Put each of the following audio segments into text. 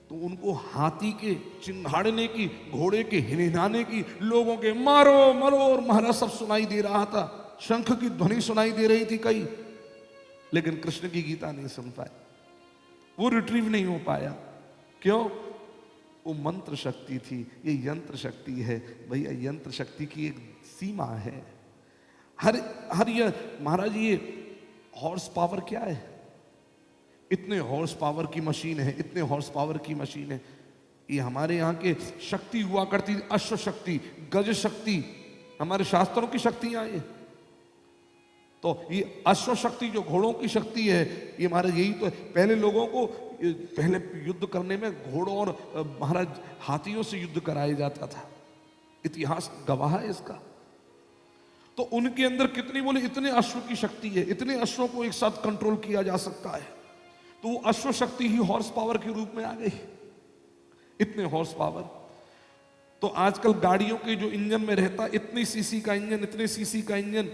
तो उनको हाथी के चिंघाड़ने की, घोड़े के हिनहिनाने की, लोगों के मारो मरो और महाराज सब सुनाई दे रहा था। शंख की ध्वनि सुनाई दे रही थी कई, लेकिन कृष्ण की गीता नहीं सुन पाए, वो रिट्रीव नहीं हो पाया। क्यों? वो मंत्र शक्ति थी, ये यंत्र शक्ति है। भैया यंत्र शक्ति की एक सीमा है। हर ये महाराज, ये हॉर्स पावर क्या है? इतने हॉर्स पावर की मशीन है, इतने हॉर्स पावर की मशीन है। ये हमारे यहाँ के शक्ति हुआ करती, अश्व शक्ति, गज शक्ति, हमारे शास्त्रों की शक्तियां ये। तो ये अश्व शक्ति जो घोड़ों की शक्ति है, ये महाराज यही तो है। पहले लोगों को, पहले युद्ध करने में घोड़ों और महाराज हाथियों से युद्ध कराया जाता था, इतिहास गवाह है इसका। तो उनके अंदर कितनी, बोले इतने अश्व की शक्ति है, इतने अश्वों को एक साथ कंट्रोल किया जा सकता है। तो वो अश्व शक्ति ही हॉर्स पावर के रूप में आ गई, इतने हॉर्स पावर। तो आजकल गाड़ियों के जो इंजन में रहता, इतनी सीसी का इंजन, इतने सीसी का इंजन,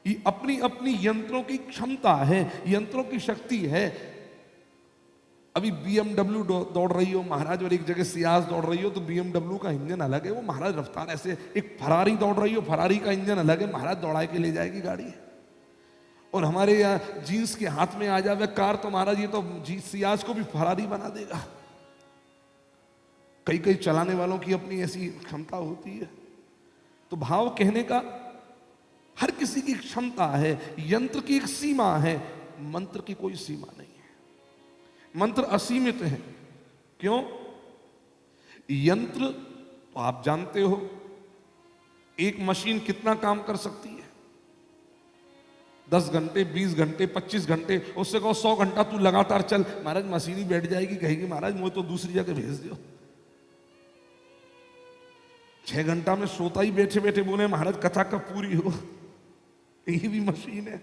ये अपनी अपनी यंत्रों की क्षमता है, यंत्रों की शक्ति है। अभी BMW दौड़ रही हो महाराज, और एक जगह सियाज दौड़ रही हो, तो BMW का इंजन अलग है, वो महाराज रफ्तार ऐसे। एक फरारी दौड़ रही हो, फरारी का इंजन अलग है, महाराज दौड़ा के ले जाएगी गाड़ी। और हमारे यहाँ जींस के हाथ में आ जावे कार, तो महाराज ये तो सियाज को भी फरारी बना देगा। कई कई चलाने वालों की अपनी ऐसी क्षमता होती है। तो भाव कहने का, हर किसी की क्षमता है, यंत्र की एक सीमा है, मंत्र की कोई सीमा नहीं है। मंत्र असीमित है। क्यों? यंत्र तो आप जानते हो, एक मशीन कितना काम कर सकती है? 10 घंटे, 20 घंटे, 25 घंटे। उससे कहो 100 घंटा तू लगातार चल, महाराज मशीन ही बैठ जाएगी, कहेगी महाराज मुझे तो दूसरी जगह भेज दो। 6 घंटा में सोता ही बैठे बैठे बोले महाराज कथा कब पूरी हो, ये भी मशीन है।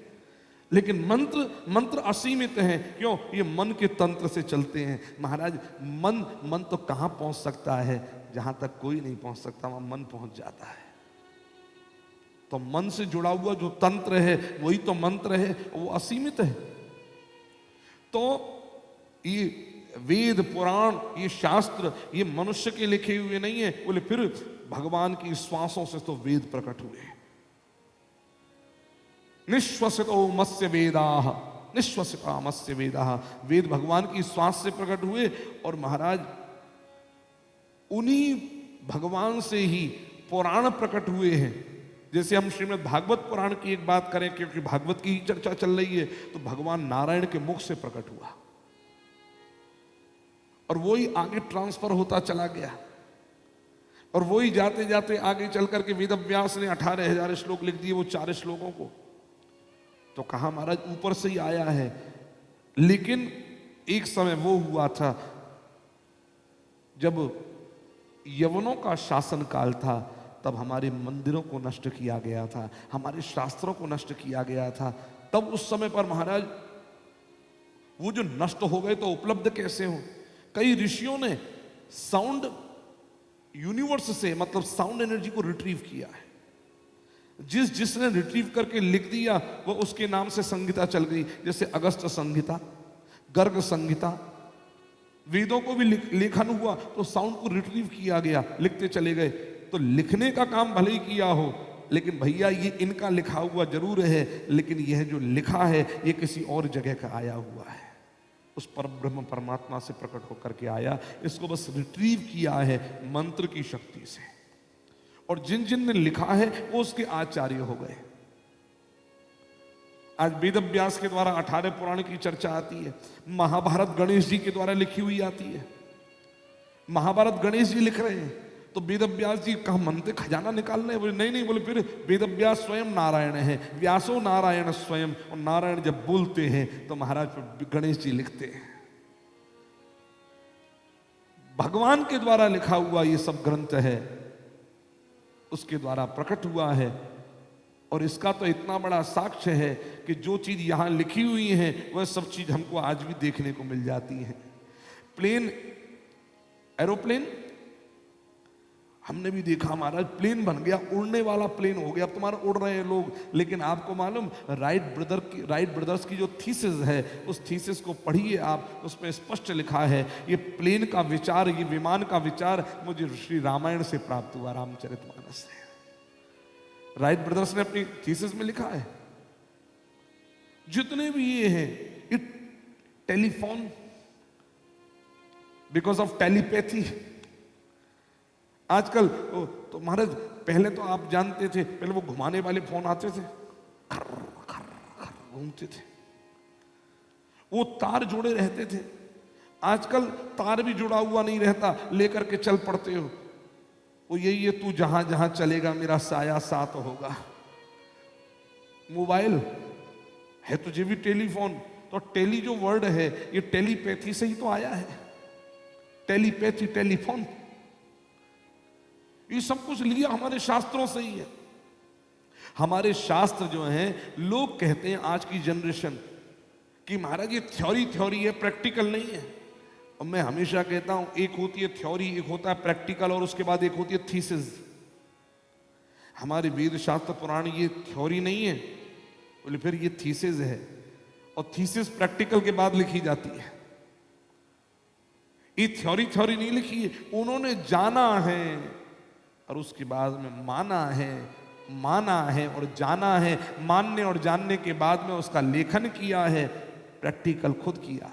लेकिन मंत्र असीमित है। क्यों? ये मन के तंत्र से चलते हैं महाराज। मन तो कहां पहुंच सकता है? जहां तक कोई नहीं पहुंच सकता, वहां मन पहुंच जाता है। तो मन से जुड़ा हुआ जो तंत्र है, वही तो मंत्र है, वो असीमित है। तो ये वेद पुराण, ये शास्त्र, ये मनुष्य के लिखे हुए नहीं है। बोले फिर भगवान की श्वासों से तो वेद प्रकट हुए। निश्वसितो मत्स्य वेदाः, निश्वसिता मत्स्य वेदाः, वेद भगवान की श्वास से प्रकट हुए। और महाराज उन्हीं भगवान से ही पुराण प्रकट हुए हैं। जैसे हम श्रीमद् भागवत पुराण की एक बात करें, क्योंकि भागवत की चर्चा चल रही है, तो भगवान नारायण के मुख से प्रकट हुआ और वही आगे ट्रांसफर होता चला गया। और वही जाते जाते आगे चल करके वेद व्यास ने 18,000 श्लोक लिख दिए, वो 4 श्लोकों को। तो कहा महाराज ऊपर से ही आया है। लेकिन एक समय वो हुआ था जब यवनों का शासन काल था, तब हमारे मंदिरों को नष्ट किया गया था, हमारे शास्त्रों को नष्ट किया गया था। तब उस समय पर महाराज वो जो नष्ट हो गए तो उपलब्ध कैसे हो? कई ऋषियों ने साउंड यूनिवर्स से, मतलब साउंड एनर्जी को रिट्रीव किया है। जिसने रिट्रीव करके लिख दिया, वो उसके नाम से संहिता चल गई। जैसे अगस्त संहिता, गर्ग संहिता, वेदों को भी लेखन हुआ तो साउंड को रिट्रीव किया गया, लिखते चले गए। तो लिखने का काम भले ही किया हो, लेकिन भैया ये इनका लिखा हुआ जरूर है, लेकिन यह जो लिखा है ये किसी और जगह का आया हुआ है, उस परब्रह्म परमात्मा से प्रकट होकर के आया। इसको बस रिट्रीव किया है मंत्र की शक्ति से। और जिन जिन ने लिखा है वो उसके आचार्य हो गए। आज वेद व्यास के द्वारा 18 पुराण की चर्चा आती है। महाभारत गणेश जी के द्वारा लिखी हुई आती है। महाभारत गणेश जी लिख रहे हैं, तो वेद व्यास जी कहा मंत्र खजाना निकाल रहे हैं? बोले नहीं। बोले फिर वेद व्यास स्वयं नारायण है, व्यासो नारायण स्वयं। और नारायण जब बोलते हैं तो महाराज गणेश जी लिखते हैं। भगवान के द्वारा लिखा हुआ ये सब ग्रंथ है, उसके द्वारा प्रकट हुआ है। और इसका तो इतना बड़ा साक्ष्य है कि जो चीज यहां लिखी हुई है वह सब चीज हमको आज भी देखने को मिल जाती है। प्लेन, एरोप्लेन, हमने भी देखा महाराज, प्लेन बन गया, उड़ने वाला प्लेन हो गया, अब तुम्हारा उड़ रहे हैं लोग। लेकिन आपको मालूम, राइट ब्रदर्स की जो थीसिस है, उस थीसिस को पढ़िए आप, उसमें स्पष्ट लिखा है ये प्लेन का विचार, ये विमान का विचार मुझे श्री रामायण से प्राप्त हुआ, रामचरितमानस से। राइट ब्रदर्स ने अपनी थीसिस में लिखा है जितने भी ये हैं, it telephone because of telepathy. आजकल तो महाराज, पहले तो आप जानते थे, पहले वो घुमाने वाले फोन आते थे, घूमते थे, वो तार जुड़े रहते थे। आजकल तार भी जुड़ा हुआ नहीं रहता, लेकर के चल पड़ते हो। वो यही है, तू जहां जहां चलेगा मेरा साया साथ होगा। मोबाइल है तुझे भी टेलीफोन, तो टेली जो वर्ड है ये टेलीपैथी से ही तो आया है। टेलीपैथी, टेलीफोन, ये सब कुछ लिया हमारे शास्त्रों से ही है। हमारे शास्त्र जो हैं, लोग कहते हैं आज की जनरेशन कि महाराज ये थ्योरी है, प्रैक्टिकल नहीं है। और मैं हमेशा कहता हूं, एक होती है थ्योरी, एक होता है प्रैक्टिकल, और उसके बाद एक होती है थीसिस। हमारे वेद शास्त्र पुराण ये थ्योरी नहीं है, बोले फिर ये थीसिस है, और थीसिस प्रैक्टिकल के बाद लिखी जाती है। ये थ्योरी नहीं लिखी है, उन्होंने जाना है और उसके बाद में माना है और जाना है। मानने और जानने के बाद में उसका लेखन किया है, प्रैक्टिकल खुद किया।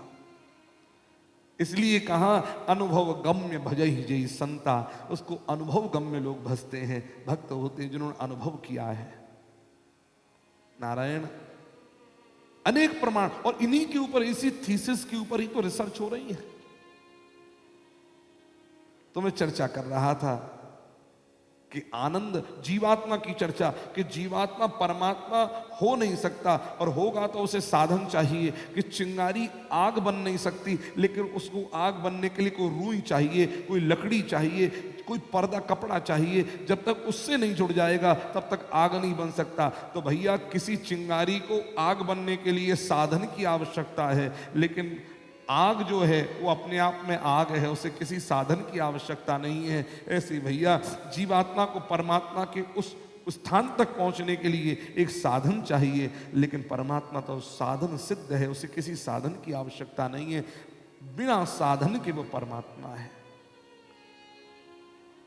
इसलिए कहा अनुभव गम्य भजहि जय संता, उसको अनुभव गम्य लोग भजते हैं, भक्त होते हैं जिन्होंने अनुभव किया है। नारायण, अनेक प्रमाण, और इन्हीं के ऊपर, इसी थीसिस के ऊपर ही तो रिसर्च हो रही है। तो मैं चर्चा कर रहा था कि आनंद, जीवात्मा की चर्चा, कि जीवात्मा परमात्मा हो नहीं सकता, और होगा तो उसे साधन चाहिए। कि चिंगारी आग बन नहीं सकती, लेकिन उसको आग बनने के लिए कोई रूई चाहिए, कोई लकड़ी चाहिए, कोई पर्दा कपड़ा चाहिए। जब तक उससे नहीं जुड़ जाएगा तब तक आग नहीं बन सकता। तो भैया, किसी चिंगारी को आग बनने के लिए साधन की आवश्यकता है, लेकिन आग जो है वो अपने आप में आग है, उसे किसी साधन की आवश्यकता नहीं है। ऐसे भैया, जीवात्मा को परमात्मा के उस स्थान तक पहुंचने के लिए एक साधन चाहिए, लेकिन परमात्मा तो कुछ सिद्ध है, उसे किसी साधन की आवश्यकता नहीं है। बिना साधन के वो परमात्मा है,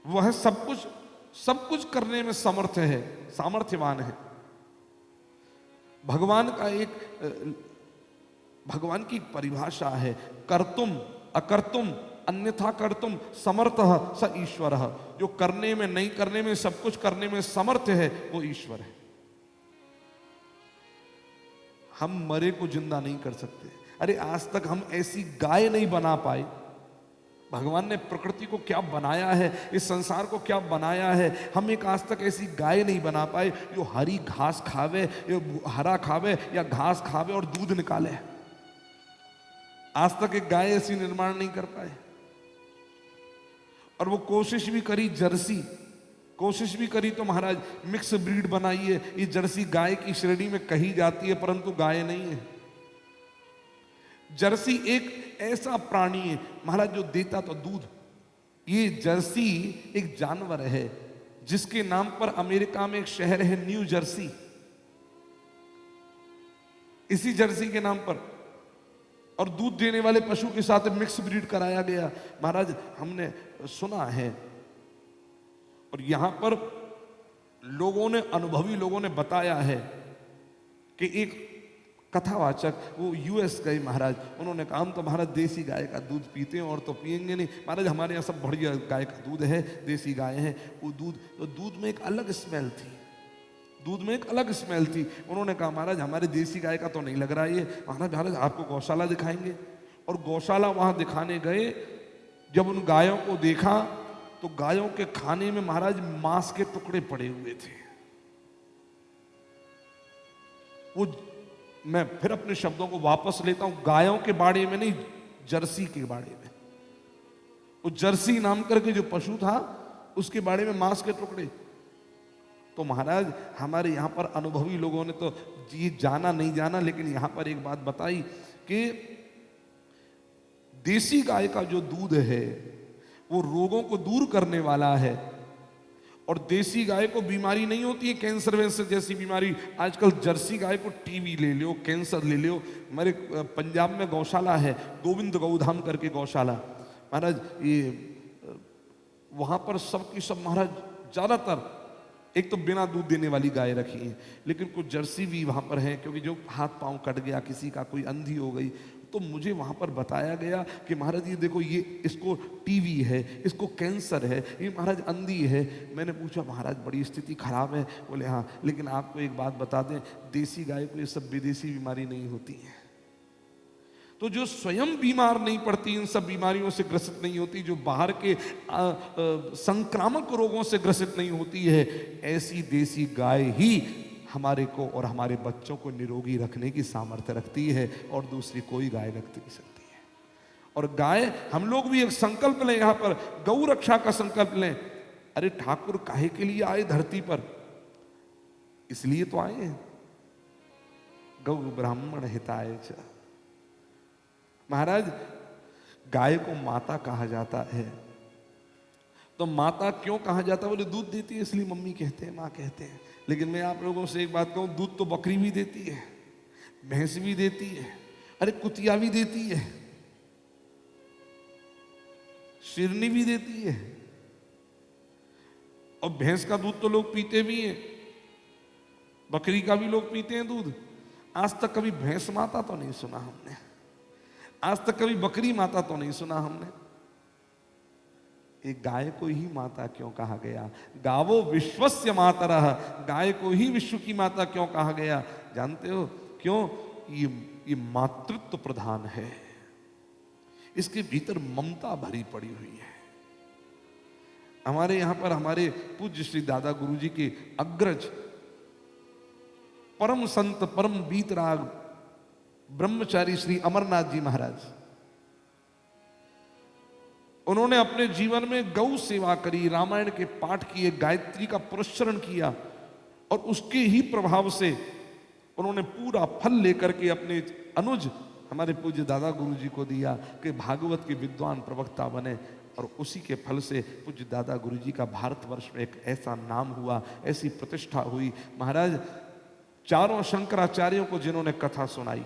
वह सब कुछ करने में समर्थ है, सामर्थ्यवान है। भगवान की परिभाषा है, कर्तुम अकर्तुम अन्यथा कर्तुम समर्थः स ईश्वरः। जो करने में, नहीं करने में, सब कुछ करने में समर्थ है, वो ईश्वर है। हम मरे को जिंदा नहीं कर सकते। अरे आज तक हम ऐसी गाय नहीं बना पाए। भगवान ने प्रकृति को क्या बनाया है, इस संसार को क्या बनाया है, हम एक आज तक ऐसी गाय नहीं बना पाए जो हरी घास खावे, हरा खावे या घास खावे और दूध निकाले। आज तक एक गाय ऐसी निर्माण नहीं कर पाए। और वो कोशिश भी करी, जर्सी कोशिश भी करी तो महाराज मिक्स ब्रीड बनाइए, ये जर्सी गाय की श्रेणी में कही जाती है, परंतु गाय नहीं है। जर्सी एक ऐसा प्राणी है महाराज जो देता तो दूध। ये जर्सी एक जानवर है जिसके नाम पर अमेरिका में एक शहर है न्यू जर्सी, इसी जर्सी के नाम पर। और दूध देने वाले पशु के साथ मिक्स ब्रीड कराया गया। महाराज हमने सुना है, और यहां पर लोगों ने, अनुभवी लोगों ने बताया है कि एक कथावाचक वो यूएस गए महाराज, उन्होंने कहा हम तो महाराज देसी गाय का दूध पीते हैं और तो पिएंगे नहीं महाराज, हमारे यहाँ सब बढ़िया गाय का दूध है, देसी गाय है। वो दूध में एक अलग स्मेल थी, दूध में एक अलग स्मेल थी। उन्होंने कहा महाराज हमारे देसी गाय का तो नहीं लग रहा ये। महाराज आपको गौशाला दिखाएंगे। और गौशाला वहां दिखाने गए, जब उन गायों को देखा तो गायों के खाने में महाराज मांस के टुकड़े पड़े हुए थे। वो, मैं फिर अपने शब्दों को वापस लेता हूं, गायों के बाड़े में नहीं, जर्सी के बाड़े में। वो जर्सी नाम करके जो पशु था उसके बाड़े में मांस के टुकड़े। तो महाराज हमारे यहाँ पर अनुभवी लोगों ने तो ये जाना नहीं जाना, लेकिन यहाँ पर एक बात बताई कि देसी गाय का जो दूध है वो रोगों को दूर करने वाला है, और देसी गाय को बीमारी नहीं होती है कैंसर वैंसर जैसी बीमारी। आजकल जर्सी गाय को टीबी ले लो, कैंसर ले लो। हमारे पंजाब में गौशाला है, गोविंद गौधाम करके गौशाला महाराज, ये वहां पर सब की सब महाराज ज्यादातर एक तो बिना दूध देने वाली गाय रखी है, लेकिन कुछ जर्सी भी वहां पर है, क्योंकि जो हाथ पांव कट गया, किसी का कोई अंधी हो गई, तो मुझे वहां पर बताया गया कि महाराज ये देखो, ये इसको टीबी है, इसको कैंसर है, ये महाराज अंधी है। मैंने पूछा महाराज बड़ी स्थिति खराब है? बोले हाँ, लेकिन आपको एक बात बता दें, देसी गाय को ये सब विदेशी बीमारी नहीं होती है। तो जो स्वयं बीमार नहीं पड़ती, इन सब बीमारियों से ग्रसित नहीं होती, जो बाहर के संक्रामक रोगों से ग्रसित नहीं होती है, ऐसी देसी गाय ही हमारे को और हमारे बच्चों को निरोगी रखने की सामर्थ्य रखती है, और दूसरी कोई गाय रख नहीं सकती है। और गाय, हम लोग भी एक संकल्प लें, यहां पर गौ रक्षा का संकल्प लें। अरे ठाकुर काहे के लिए आए धरती पर? इसलिए तो आए हैं, गौ ब्राह्मण हिताय च। महाराज गाय को माता कहा जाता है, तो माता क्यों कहा जाता है? बोले दूध देती है इसलिए मम्मी कहते हैं, माँ कहते हैं। लेकिन मैं आप लोगों से एक बात कहूं, दूध तो बकरी भी देती है, भैंस भी देती है, अरे कुतिया भी देती है, शेरनी भी देती है। और भैंस का दूध तो लोग पीते भी हैं, बकरी का भी लोग पीते हैं दूध। आज तक कभी भैंस माता तो नहीं सुना हमने, आज तक कभी बकरी माता तो नहीं सुना हमने। एक गाय को ही माता क्यों कहा गया? गावो विश्वस्य मातरः, गाय को ही विश्व की माता क्यों कहा गया? जानते हो क्यों? ये मातृत्व प्रधान है, इसके भीतर ममता भरी पड़ी हुई है। हमारे यहां पर हमारे पूज्य श्री दादा गुरु जी के अग्रज परम संत, परम बीतराग ब्रह्मचारी श्री अमरनाथ जी महाराज, उन्होंने अपने जीवन में गौ सेवा करी, रामायण के पाठ किए, गायत्री का पुरस्चरण किया, और उसके ही प्रभाव से उन्होंने पूरा फल लेकर के अपने अनुज हमारे पूज्य दादा गुरु जी को दिया कि भागवत के विद्वान प्रवक्ता बने। और उसी के फल से पूज्य दादा गुरु जी का भारतवर्ष में एक ऐसा नाम हुआ, ऐसी प्रतिष्ठा हुई। महाराज चारों शंकराचार्यों को जिन्होंने कथा सुनाई,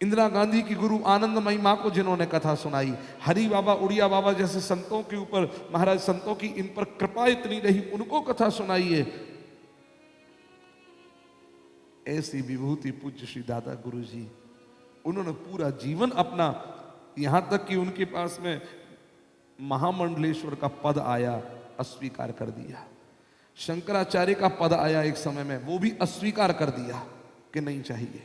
इंदिरा गांधी की गुरु आनंदमयी मां को जिन्होंने कथा सुनाई, हरि बाबा, उड़िया बाबा जैसे संतों के ऊपर महाराज, संतों की इन पर कृपा इतनी रही, उनको कथा सुनाई है। ऐसी विभूति पूज्य श्री दादा गुरु जी, उन्होंने पूरा जीवन अपना, यहां तक कि उनके पास में महामंडलेश्वर का पद आया, अस्वीकार कर दिया। शंकराचार्य का पद आया एक समय में, वो भी अस्वीकार कर दिया कि नहीं चाहिए।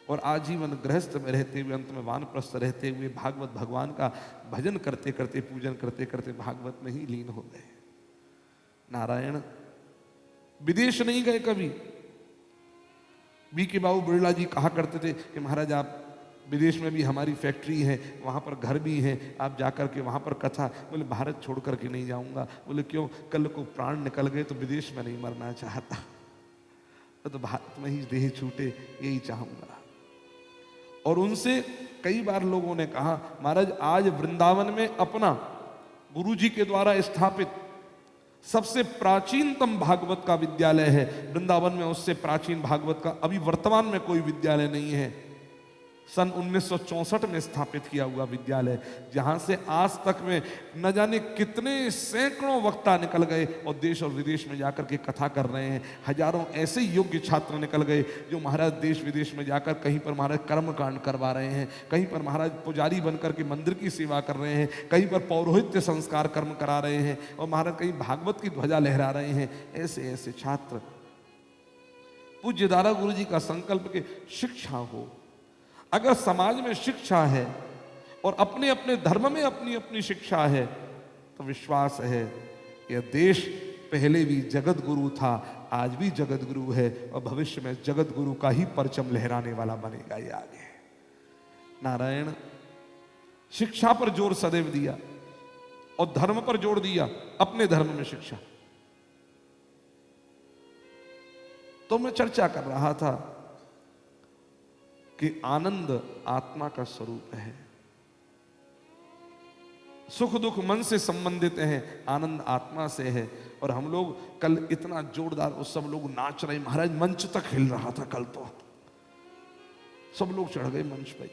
और आजीवन गृहस्थ में रहते हुए, अंत में वानप्रस्थ रहते हुए, भागवत भगवान का भजन करते करते, पूजन करते करते भागवत में ही लीन हो गए। नारायण विदेश नहीं गए कभी। बी के बाबू बिरला जी कहा करते थे कि महाराज आप विदेश में भी हमारी फैक्ट्री है, वहाँ पर घर भी है, आप जाकर के वहाँ पर कथा। बोले भारत छोड़ करके नहीं जाऊँगा। बोले क्यों? कल को प्राण निकल गए तो विदेश में नहीं मरना चाहता, तो भारत में ही देह छूटे, यही चाहूँगा। और उनसे कई बार लोगों ने कहा, महाराज आज वृंदावन में अपना गुरुजी के द्वारा स्थापित सबसे प्राचीनतम भागवत का विद्यालय है। वृंदावन में उससे प्राचीन भागवत का अभी वर्तमान में कोई विद्यालय नहीं है। सन 1964 में स्थापित किया हुआ विद्यालय, जहां से आज तक में न जाने कितने सैकड़ों वक्ता निकल गए और देश और विदेश में जाकर के कथा कर रहे हैं। हजारों ऐसे योग्य छात्र निकल गए जो महाराज देश विदेश में जाकर कहीं पर महाराज कर्मकांड करवा रहे हैं, कहीं पर महाराज पुजारी बनकर के मंदिर की सेवा कर रहे हैं, कहीं पर पौरोहित्य संस्कार कर्म करा रहे हैं, और महाराज कहीं भागवत की ध्वजा लहरा रहे हैं। ऐसे ऐसे छात्र, पूज्य दादा गुरु जी का संकल्प के शिक्षा हो। अगर समाज में शिक्षा है और अपने अपने धर्म में अपनी अपनी शिक्षा है, तो विश्वास है यह देश पहले भी जगत गुरु था, आज भी जगत गुरु है, और भविष्य में जगत गुरु का ही परचम लहराने वाला बनेगा ये आगे। नारायण शिक्षा पर जोर सदैव दिया और धर्म पर जोर दिया, अपने धर्म में शिक्षा। तो मैं चर्चा कर रहा था कि आनंद आत्मा का स्वरूप है। सुख दुख मन से संबंधित है, आनंद आत्मा से है। और हम लोग कल इतना जोरदार उत्सव, लोग नाच रहे, महाराज मंच तक हिल रहा था कल, तो सब लोग चढ़ गए मंच पे,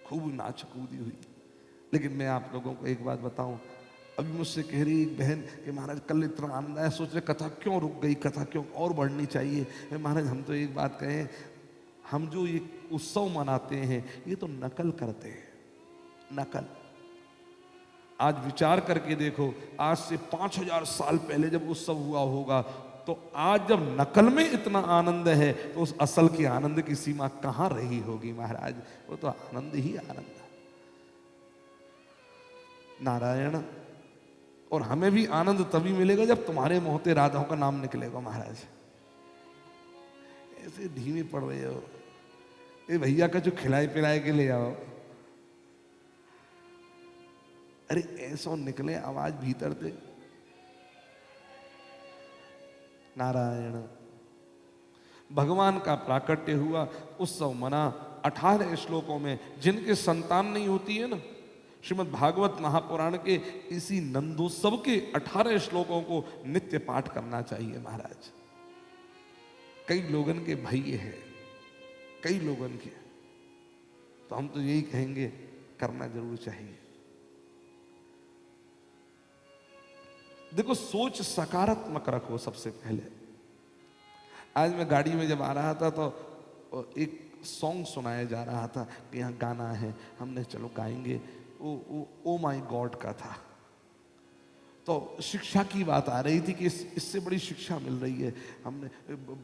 खूब नाच कूदी हुई। लेकिन मैं आप लोगों को एक बात बताऊं, अभी मुझसे कह रही एक बहन कि महाराज कल इतना आनंद आया, सोच रहे कथा क्यों रुक गई, कथा क्यों और बढ़नी चाहिए। महाराज हम तो एक बात कहें, हम जो ये उत्सव मनाते हैं ये तो नकल करते हैं, नकल। आज विचार करके देखो, आज से 5000 साल पहले जब उत्सव हुआ होगा, तो आज जब नकल में इतना आनंद है तो उस असल के आनंद की सीमा कहां रही होगी महाराज। वो तो आनंद ही आनंद है, नारायण। और हमें भी आनंद तभी मिलेगा जब तुम्हारे मुंह से राधाओं का नाम निकलेगा महाराज। ऐसे धीमे पड़ रहे हो, ये भैया का जो खिलाए पिलाए के ले आओ, अरे ऐसा निकले आवाज भीतर से, नारायण। भगवान का प्राकट्य हुआ, उत्सव मना। 18 श्लोकों में जिनके संतान नहीं होती है ना, श्रीमद् भागवत महापुराण के इसी नंदोत्सव के 18 श्लोकों को नित्य पाठ करना चाहिए महाराज। कई लोगन के भैये हैं, कई लोगन के, तो हम तो यही कहेंगे करना जरूर चाहिए। देखो, सोच सकारात्मक रखो सबसे पहले। आज मैं गाड़ी में जब आ रहा था तो एक सॉन्ग सुनाया जा रहा था कि यहाँ गाना है, हमने चलो गाएंगे। ओ माय गॉड का था, तो शिक्षा की बात आ रही थी कि इससे बड़ी शिक्षा मिल रही है। हमने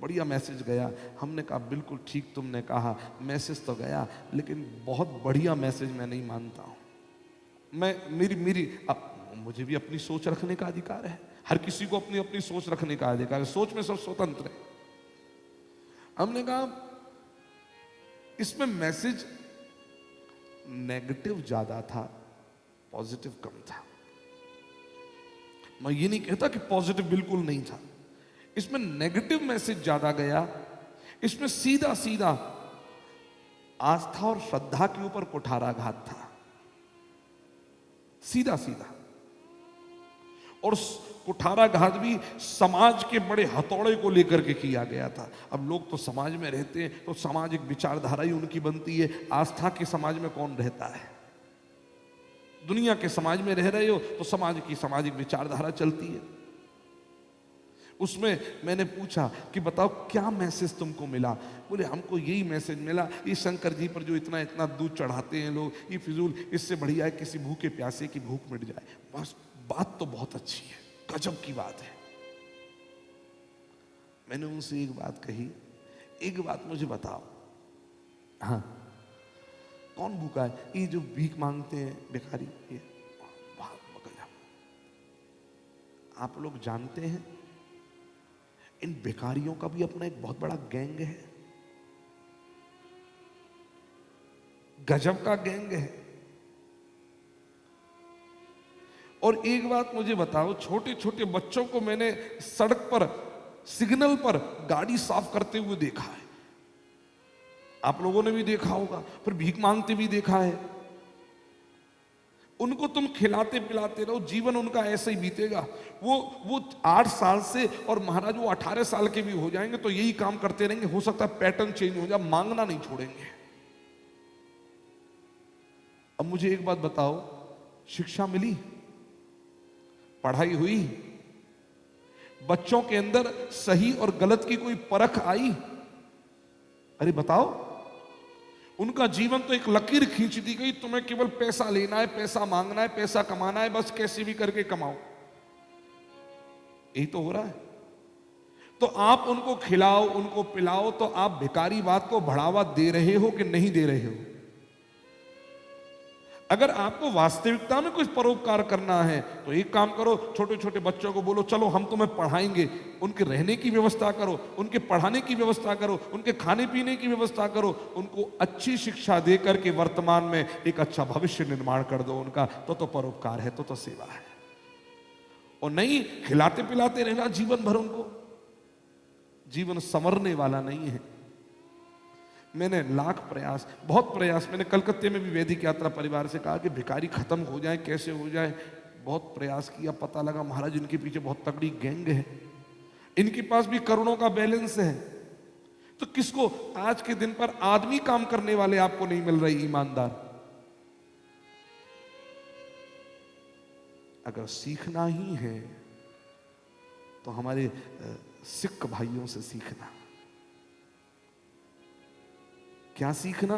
बढ़िया मैसेज गया, हमने कहा बिल्कुल ठीक तुमने कहा, मैसेज तो गया, लेकिन बहुत बढ़िया मैसेज मैं नहीं मानता हूँ। मेरी मुझे भी अपनी सोच रखने का अधिकार है, हर किसी को अपनी अपनी सोच रखने का अधिकार है, सोच में सब स्वतंत्र है। हमने कहा इसमें मैसेज नेगेटिव ज्यादा था, पॉजिटिव कम था। मैं ये नहीं कहता कि पॉजिटिव बिल्कुल नहीं था, इसमें नेगेटिव मैसेज ज्यादा गया। इसमें सीधा सीधा आस्था और श्रद्धा के ऊपर कुठाराघात था, सीधा सीधा। और कुठाराघात भी समाज के बड़े हथौड़े को लेकर के किया गया था। अब लोग तो समाज में रहते हैं तो सामाजिक विचारधारा ही उनकी बनती है। आस्था के समाज में कौन रहता है? दुनिया के समाज में रह रहे हो तो समाज की सामाजिक विचारधारा चलती है। उसमें मैंने पूछा कि बताओ क्या मैसेज तुमको मिला? बोले हमको यही मैसेज मिला, ये शंकर जी पर जो इतना इतना दूध चढ़ाते हैं लोग, ये फिजूल, इससे बढ़िया है किसी भूखे प्यासे की भूख मिट जाए। बस बात तो बहुत अच्छी है, गजब की बात है। मैंने उनसे एक बात कही, एक बात मुझे बताओ, हाँ कौन भूखा है? ये जो भीख मांगते हैं भिखारी, ये आप लोग जानते हैं इन भिखारियों का भी अपना एक बहुत बड़ा गैंग है, गजब का गैंग है। और एक बात मुझे बताओ, छोटे छोटे बच्चों को मैंने सड़क पर, सिग्नल पर गाड़ी साफ करते हुए देखा है, आप लोगों ने भी देखा होगा, फिर भीख मांगते भी देखा है। उनको तुम खिलाते पिलाते रहो, जीवन उनका ऐसे ही बीतेगा। वो 8 साल से, और महाराज वो 18 साल के भी हो जाएंगे तो यही काम करते रहेंगे। हो सकता है पैटर्न चेंज हो जाए, मांगना नहीं छोड़ेंगे। अब मुझे एक बात बताओ, शिक्षा मिली, पढ़ाई हुई, बच्चों के अंदर सही और गलत की कोई परख आई? अरे बताओ, उनका जीवन तो एक लकीर खींच दी गई, तुम्हें केवल पैसा लेना है, पैसा मांगना है, पैसा कमाना है, बस कैसे भी करके कमाओ। यही तो हो रहा है। तो आप उनको खिलाओ, उनको पिलाओ, तो आप भिखारीवाद को बढ़ावा दे रहे हो कि नहीं दे रहे हो? अगर आपको वास्तविकता में कुछ परोपकार करना है तो एक काम करो, छोटे छोटे बच्चों को बोलो चलो हम तुम्हें पढ़ाएंगे, उनके रहने की व्यवस्था करो, उनके पढ़ाने की व्यवस्था करो, उनके खाने पीने की व्यवस्था करो, उनको अच्छी शिक्षा दे करके वर्तमान में एक अच्छा भविष्य निर्माण कर दो उनका, तो परोपकार है, तो सेवा है। और नहीं खिलाते पिलाते रहना जीवन भर, उनको जीवन संवरने वाला नहीं है। मैंने लाख प्रयास, बहुत प्रयास, मैंने कलकत्ते में भी वैदिक यात्रा परिवार से कहा कि भिखारी खत्म हो जाए, कैसे हो जाए। बहुत प्रयास किया, पता लगा महाराज इनके पीछे बहुत तगड़ी गैंग है, इनके पास भी करोड़ों का बैलेंस है। तो किसको, आज के दिन पर आदमी काम करने वाले आपको नहीं मिल रहे ईमानदार। अगर सीखना ही है तो हमारे सिख भाइयों से सीखना। क्या सीखना?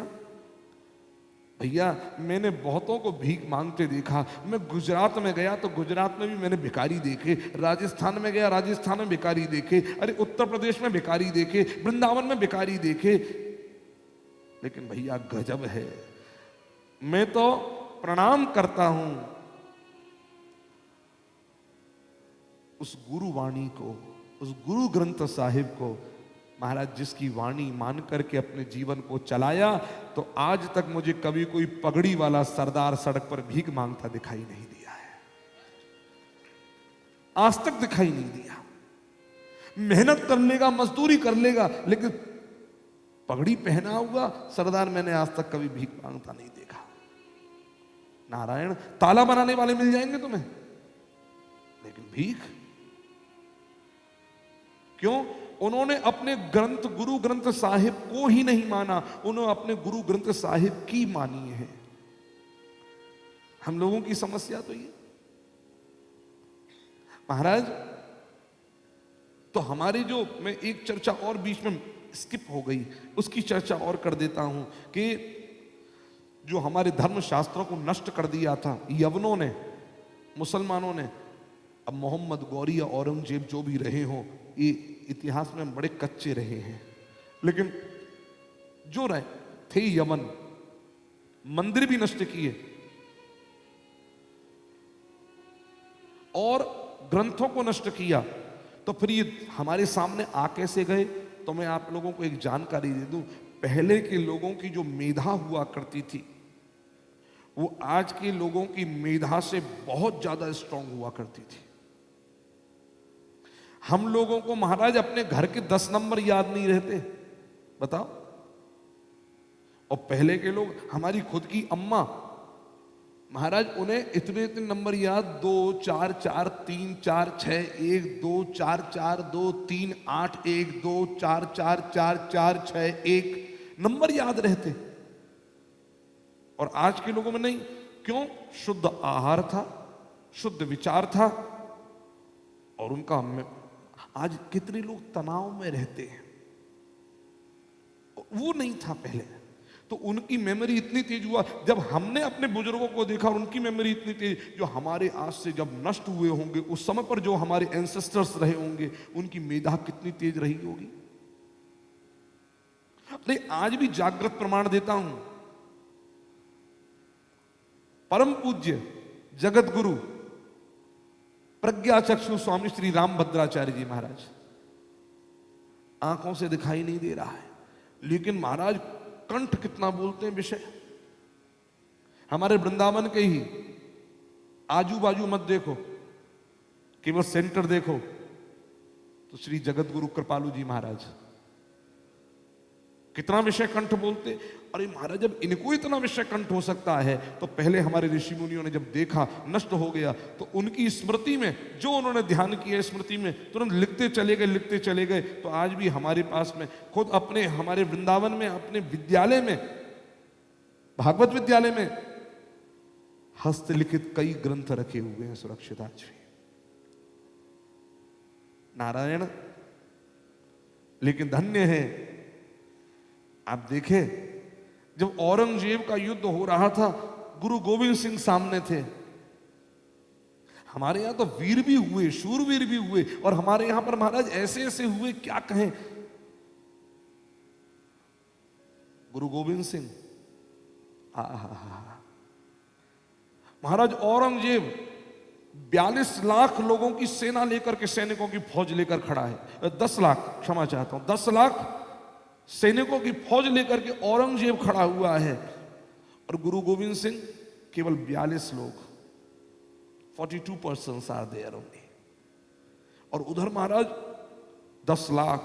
भैया मैंने बहुतों को भीख मांगते देखा। मैं गुजरात में गया तो गुजरात में भी मैंने भिखारी देखे, राजस्थान में गया राजस्थान में भिखारी देखे, अरे उत्तर प्रदेश में भिखारी देखे, वृंदावन में भिखारी देखे। लेकिन भैया गजब है, मैं तो प्रणाम करता हूं उस गुरु वाणी को, उस गुरु ग्रंथ साहिब को, महाराज जिसकी वाणी मान करके अपने जीवन को चलाया। तो आज तक मुझे कभी कोई पगड़ी वाला सरदार सड़क पर भीख मांगता दिखाई नहीं दिया है, आज तक दिखाई नहीं दिया। मेहनत कर लेगा, मजदूरी कर लेगा, लेकिन पगड़ी पहना हुआ सरदार मैंने आज तक कभी भीख मांगता नहीं देखा। नारायण, ताला बनाने वाले मिल जाएंगे तुम्हें, लेकिन भीख क्यों? उन्होंने अपने ग्रंथ, गुरु ग्रंथ साहिब को ही नहीं माना, उन्होंने अपने गुरु ग्रंथ साहिब की मानी है। हम लोगों की समस्या तो ये महाराज। तो हमारे जो, मैं एक चर्चा और बीच में स्किप हो गई, उसकी चर्चा और कर देता हूं कि जो हमारे धर्म शास्त्रों को नष्ट कर दिया था यवनों ने, मुसलमानों ने। अब मोहम्मद गौरी या औरंगजेब जो भी रहे हों, ये इतिहास में बड़े कच्चे रहे हैं, लेकिन जो रहे थे यमन, मंदिर भी नष्ट किए और ग्रंथों को नष्ट किया। तो फिर ये हमारे सामने आ कैसे गए? तो मैं आप लोगों को एक जानकारी दे दूं, पहले के लोगों की जो मेधा हुआ करती थी वो आज के लोगों की मेधा से बहुत ज्यादा स्ट्रांग हुआ करती थी। हम लोगों को महाराज अपने घर के 10 नंबर याद नहीं रहते, बताओ। और पहले के लोग, हमारी खुद की अम्मा महाराज, उन्हें इतने इतने नंबर याद, 2 4 4 3 4 6 1 2 4 4 2 3 8 1 2 4 4 4 4 6 1 नंबर याद रहते। और आज के लोगों में नहीं। क्यों? शुद्ध आहार था, शुद्ध विचार था, और उनका, आज कितने लोग तनाव में रहते हैं, वो नहीं था पहले। तो उनकी मेमोरी इतनी तेज हुआ, जब हमने अपने बुजुर्गों को देखा और उनकी मेमोरी इतनी तेज, जो हमारे आज से जब नष्ट हुए होंगे उस समय पर जो हमारे एंसेस्टर्स रहे होंगे उनकी मेधा कितनी तेज रही होगी। अरे आज भी जागृत प्रमाण देता हूं, परम पूज्य जगत गुरु प्रज्ञा चक्षु स्वामी श्री रामभद्राचार्य जी महाराज, आंखों से दिखाई नहीं दे रहा है, लेकिन महाराज कंठ कितना बोलते हैं विषय। हमारे वृंदावन के ही आजू बाजू मत देखो, केवल सेंटर देखो तो श्री जगत गुरु कृपालु जी महाराज कितना विषय कंठ बोलते। अरे महाराज, जब इनको इतना विषय कंठ हो सकता है तो पहले हमारे ऋषि मुनियों ने जब देखा नष्ट हो गया तो उनकी स्मृति में जो उन्होंने ध्यान किया, स्मृति में तुरंत लिखते चले गए, लिखते चले गए। तो आज भी हमारे पास में, खुद अपने हमारे वृंदावन में, अपने विद्यालय में, भागवत विद्यालय में हस्तलिखित कई ग्रंथ रखे हुए हैं सुरक्षित आज भी। नारायण, लेकिन धन्य है, आप देखें जब औरंगजेब का युद्ध हो रहा था, गुरु गोविंद सिंह सामने थे। हमारे यहां तो वीर भी हुए, शूरवीर भी हुए, और हमारे यहां पर महाराज ऐसे ऐसे हुए, क्या कहें। गुरु गोविंद सिंह, महाराज औरंगजेब 42 लाख लोगों की सेना लेकर के, सैनिकों की फौज लेकर खड़ा है। 10 लाख, क्षमा चाहता हूं, 10 लाख सैनिकों की फौज लेकर के औरंगजेब खड़ा हुआ है, और गुरु गोविंद सिंह केवल 42 लोग, 42 पर्सन्स आर देयर ओनली। और उधर महाराज 10 लाख।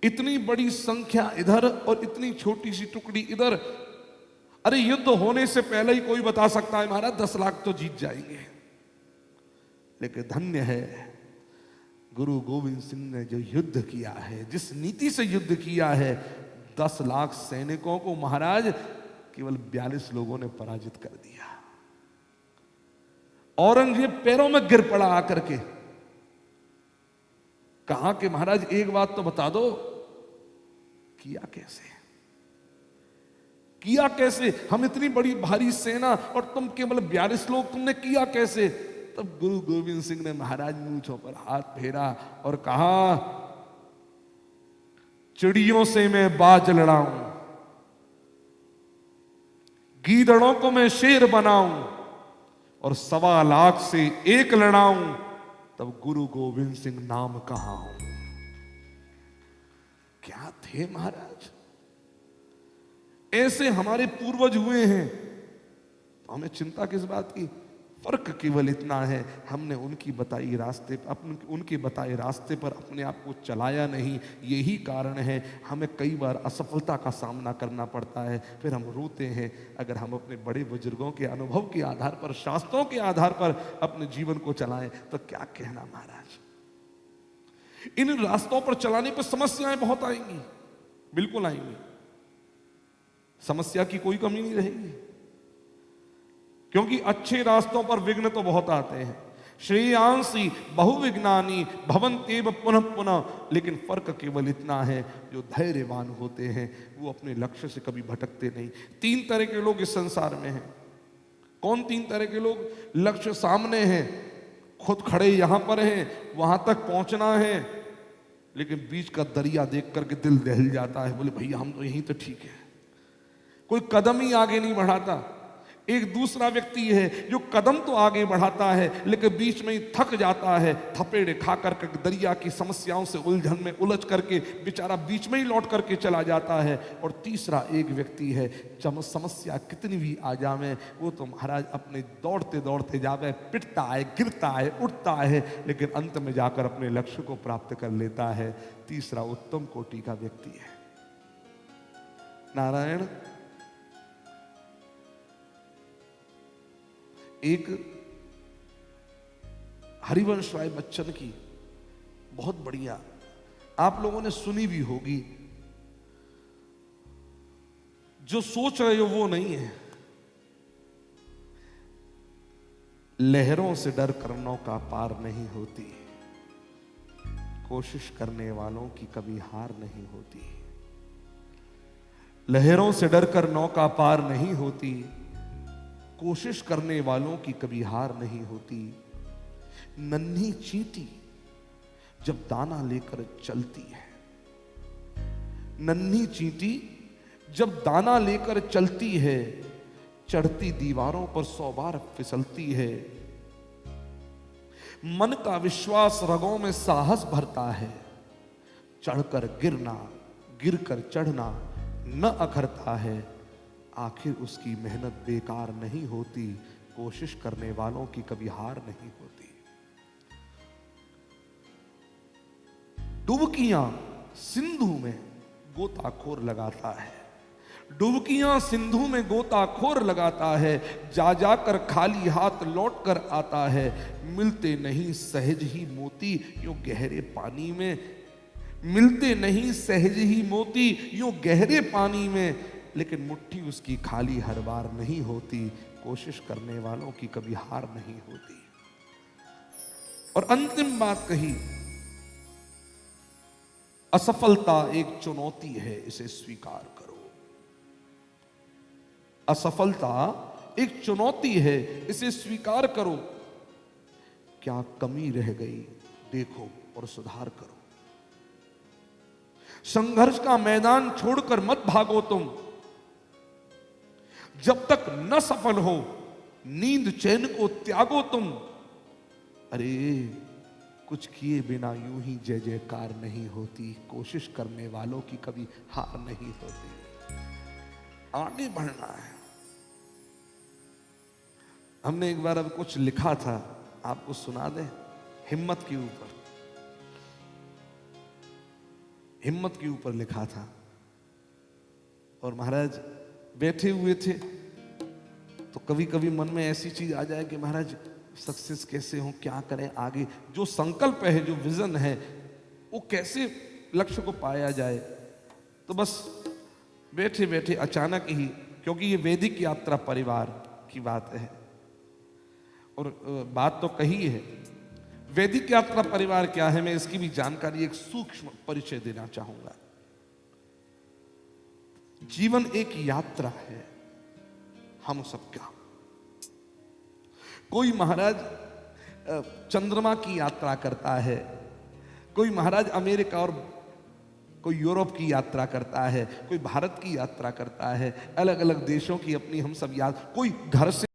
इतनी बड़ी संख्या इधर और इतनी छोटी सी टुकड़ी इधर। अरे युद्ध होने से पहले ही कोई बता सकता है महाराज 10 लाख तो जीत जाएंगे, लेकिन धन्य है गुरु गोविंद सिंह ने जो युद्ध किया है, जिस नीति से युद्ध किया है, 10 लाख सैनिकों को महाराज केवल 42 लोगों ने पराजित कर दिया। औरंगजेब पैरों में गिर पड़ा आकर के, कहा कि महाराज एक बात तो बता दो, किया कैसे, किया कैसे? हम इतनी बड़ी भारी सेना और तुम केवल 42 लोग, तुमने किया कैसे? तब गुरु गोविंद सिंह ने महाराज मूंछों पर हाथ फेरा और कहा, चिड़ियों से मैं बाज लड़ाऊं, गीदड़ों को मैं शेर बनाऊं और 1.25 लाख से एक लड़ाऊं, तब गुरु गोविंद सिंह नाम कहां हूं। क्या थे महाराज, ऐसे हमारे पूर्वज हुए हैं, तो हमें चिंता किस बात की? फर्क केवल इतना है, हमने उनके बताए रास्ते पर अपने आप को चलाया नहीं। यही कारण है हमें कई बार असफलता का सामना करना पड़ता है, फिर हम रोते हैं। अगर हम अपने बड़े बुजुर्गों के अनुभव के आधार पर, शास्त्रों के आधार पर अपने जीवन को चलाएं तो क्या कहना महाराज। इन रास्तों पर चलाने पर समस्याएं बहुत आएंगी, बिल्कुल आएंगी, समस्या की कोई कमी नहीं रहेगी, क्योंकि अच्छे रास्तों पर विघ्न तो बहुत आते हैं। श्रेयांसी बहुविघ्नानि भवन्त्येव पुनः पुनः, लेकिन फर्क केवल इतना है, जो धैर्यवान होते हैं वो अपने लक्ष्य से कभी भटकते नहीं। 3 तरह के लोग इस संसार में हैं। कौन 3 तरह के लोग? लक्ष्य सामने है, खुद खड़े यहां पर हैं, वहां तक पहुंचना है, लेकिन बीच का दरिया देख करके दिल दहल जाता है, बोले भैया हम तो यहीं तो ठीक है, कोई कदम ही आगे नहीं बढ़ाता। एक दूसरा व्यक्ति है जो कदम तो आगे बढ़ाता है, लेकिन बीच में ही थक जाता है, थपेड़े खा करके दरिया की समस्याओं से उलझन में उलझ करके बेचारा बीच में ही लौट करके चला जाता है। और तीसरा एक व्यक्ति है, समस्या कितनी भी आ जावे वो तो महाराज अपने दौड़ते दौड़ते जावे, पिटता है, गिरता है, उठता है, लेकिन अंत में जाकर अपने लक्ष्य को प्राप्त कर लेता है। तीसरा उत्तम कोटि का व्यक्ति है। नारायण, एक हरिवंश राय बच्चन की बहुत बढ़िया आप लोगों ने सुनी भी होगी, जो सोच रहे हो वो नहीं है। लहरों से डर कर नौका पार नहीं होती, कोशिश करने वालों की कभी हार नहीं होती। लहरों से डर कर नौका पार नहीं होती, कोशिश करने वालों की कभी हार नहीं होती। नन्ही चींटी जब दाना लेकर चलती है, नन्ही चींटी जब दाना लेकर चलती है, चढ़ती दीवारों पर 100 बार फिसलती है। मन का विश्वास रगों में साहस भरता है, चढ़कर गिरना, गिरकर चढ़ना न अखरता है। आखिर उसकी मेहनत बेकार नहीं होती, कोशिश करने वालों की कभी हार नहीं होती। डुबकियां सिंधु में गोताखोर लगाता है, डुबकियां सिंधु में गोताखोर लगाता है, जा जाकर खाली हाथ लौट कर आता है। मिलते नहीं सहज ही मोती यूं गहरे पानी में, मिलते नहीं सहज ही मोती यूं गहरे पानी में, लेकिन मुट्ठी उसकी खाली हर बार नहीं होती, कोशिश करने वालों की कभी हार नहीं होती। और अंतिम बात कही, असफलता एक चुनौती है, इसे स्वीकार करो। असफलता एक चुनौती है, इसे स्वीकार करो। क्या कमी रह गई देखो और सुधार करो। संघर्ष का मैदान छोड़कर मत भागो तुम, जब तक न सफल हो नींद चैन को त्यागो तुम। अरे कुछ किए बिना यूं ही जय जयकार नहीं होती, कोशिश करने वालों की कभी हार नहीं होती। आगे बढ़ना है। हमने एक बार अब कुछ लिखा था, आपको सुना दे, हिम्मत के ऊपर। हिम्मत के ऊपर लिखा था। और महाराज बैठे हुए थे तो कभी कभी मन में ऐसी चीज आ जाए कि महाराज सक्सेस कैसे हो, क्या करें आगे, जो संकल्प है, जो विजन है, वो कैसे लक्ष्य को पाया जाए। तो बस बैठे बैठे अचानक ही, क्योंकि ये वैदिक यात्रा परिवार की बात है और बात तो कही है, वैदिक यात्रा परिवार क्या है, मैं इसकी भी जानकारी, एक सूक्ष्म परिचय देना चाहूंगा। जीवन एक यात्रा है हम सबका। कोई महाराज चंद्रमा की यात्रा करता है, कोई महाराज अमेरिका और कोई यूरोप की यात्रा करता है, कोई भारत की यात्रा करता है, अलग अलग देशों की अपनी हम सब कोई घर से